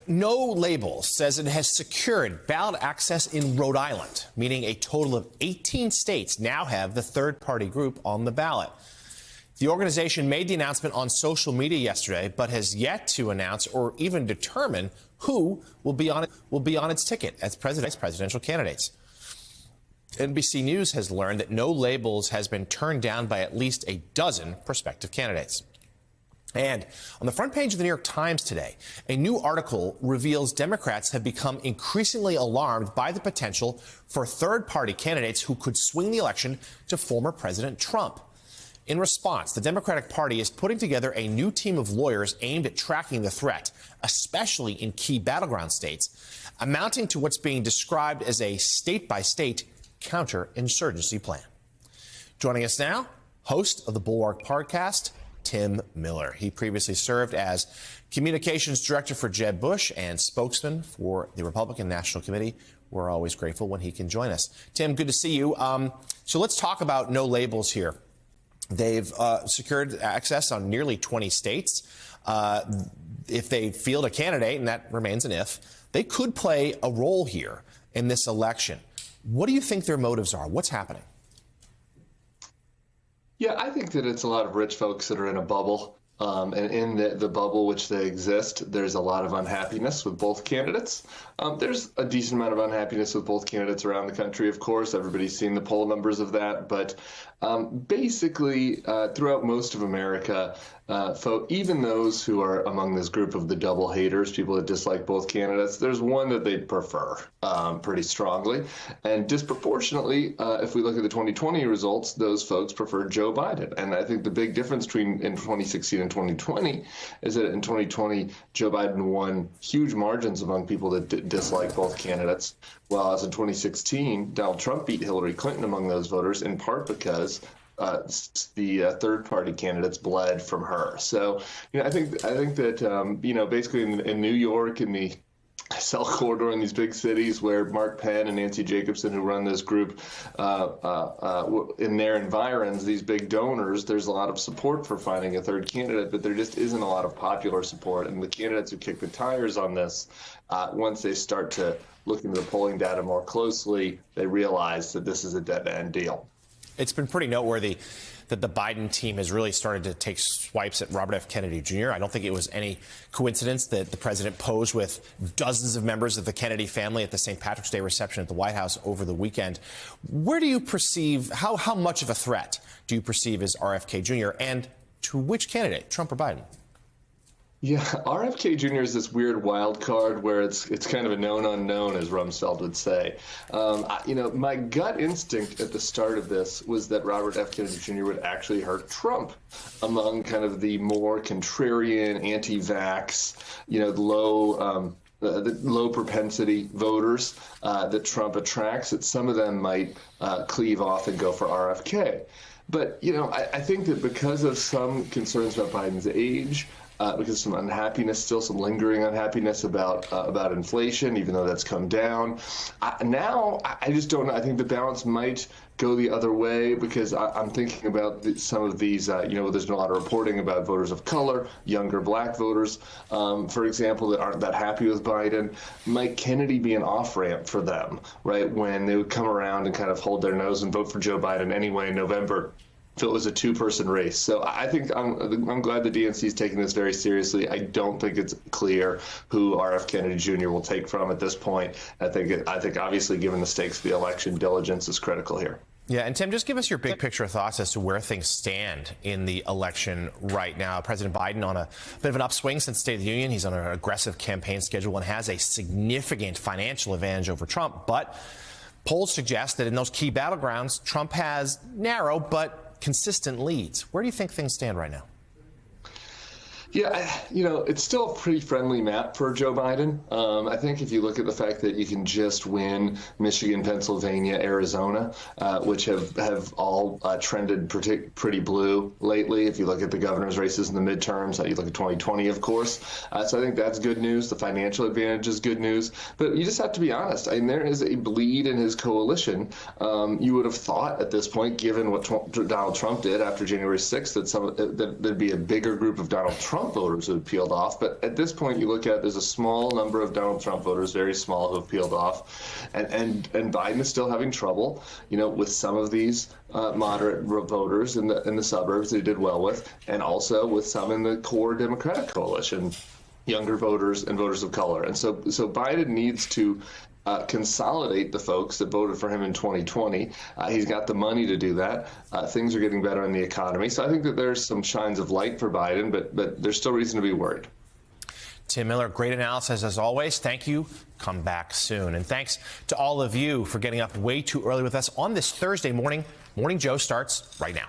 No Labels says it has secured ballot access in Rhode Island, meaning a total of 18 states now have the third-party group on the ballot. The organization made the announcement on social media yesterday, but has yet to announce or even determine who will be on its ticket as presidential candidates. NBC News has learned that No Labels has been turned down by at least a dozen prospective candidates. And on the front page of the New York Times today, a new article reveals Democrats have become increasingly alarmed by the potential for third-party candidates who could swing the election to former President Trump. In response, the Democratic Party is putting together a new team of lawyers aimed at tracking the threat, especially in key battleground states, amounting to what's being described as a state-by-state counterinsurgency plan. Joining us now, host of the Bulwark podcast, Tim Miller. He previously served as communications director for Jeb Bush and spokesman for the Republican National Committee. We're always grateful when he can join us. Tim, good to see you. So let's talk about No Labels here. They've secured access on nearly 20 states. If they field a candidate, and that remains an if, they could play a role here in this election. What do you think their motives are? What's happening? Yeah, I think that it's a lot of rich folks that are in a bubble. And in the bubble which they exist, there's a lot of unhappiness with both candidates. There's a decent amount of unhappiness with both candidates around the country, of course. Everybody's seen the poll numbers of that. But basically, throughout most of America, even those who are among this group of the double haters, people that dislike both candidates, there's one that they prefer pretty strongly. And disproportionately, if we look at the 2020 results, those folks prefer Joe Biden. And I think the big difference between in 2016 and 2020 is that in 2020, Joe Biden won huge margins among people that dislike both candidates, whereas in 2016, Donald Trump beat Hillary Clinton among those voters, in part because the third-party candidates bled from her. So, I think that basically in New York, in the Cell Corridor, in these big cities where Mark Penn and Nancy Jacobson, who run this group, in their environs, these big donors, there's a lot of support for finding a third candidate, but there just isn't a lot of popular support. And the candidates who kick the tires on this, once they start to look into the polling data more closely, they realize that this is a dead-end deal. It's been pretty noteworthy that the Biden team has really started to take swipes at Robert F. Kennedy Jr. I don't think it was any coincidence that the president posed with dozens of members of the Kennedy family at the St. Patrick's Day reception at the White House over the weekend. Where do you perceive, how much of a threat do you perceive as RFK Jr. and to which candidate, Trump or Biden? Yeah, RFK Jr. is this weird wild card where it's kind of a known unknown, as Rumsfeld would say. My gut instinct at the start of this was that Robert F. Kennedy Jr. would actually hurt Trump among kind of the more contrarian, anti-vax, the low propensity voters that Trump attracts, that some of them might cleave off and go for RFK. But, I think that because of some concerns about Biden's age, because of some unhappiness, still some lingering unhappiness about inflation, even though that's come down. I just don't know. I think the balance might go the other way because I'm thinking about some of these, there's been a lot of reporting about voters of color, younger black voters, for example, that aren't that happy with Biden. Might Kennedy be an off-ramp for them, right, when they would come around and kind of hold their nose and vote for Joe Biden anyway in November? If it was a two-person race. So I think I'm glad the DNC is taking this very seriously. I don't think it's clear who RF Kennedy Jr. will take from at this point. I think obviously, given the stakes of the election, diligence is critical here. Yeah, and Tim, just give us your big picture thoughts as to where things stand in the election right now. President Biden on a bit of an upswing since State of the Union. He's on an aggressive campaign schedule and has a significant financial advantage over Trump. But polls suggest that in those key battlegrounds, Trump has narrow but consistent leads. Where do you think things stand right now? Yeah, it's still a pretty friendly map for Joe Biden. I think if you look at the fact that you can just win Michigan, Pennsylvania, Arizona, which have all trended pretty blue lately. If you look at the governor's races in the midterms, you look at 2020, of course. So I think that's good news. The financial advantage is good news. But you just have to be honest. I mean, there is a bleed in his coalition. You would have thought at this point, given what Donald Trump did after January 6th, that there'd be a bigger group of Donald Trump Trump voters who had peeled off. But at this point, you look at there's a small number of Donald Trump voters, very small, who have peeled off, and Biden is still having trouble, with some of these moderate voters in the suburbs that he did well with, and also with some in the core Democratic coalition, younger voters and voters of color. And so Biden needs to consolidate the folks that voted for him in 2020. He's got the money to do that. Things are getting better in the economy. So I think that there's some shines of light for Biden, but there's still reason to be worried. Tim Miller, great analysis as always. Thank you. Come back soon. And thanks to all of you for getting up way too early with us on this Thursday morning. Morning Joe starts right now.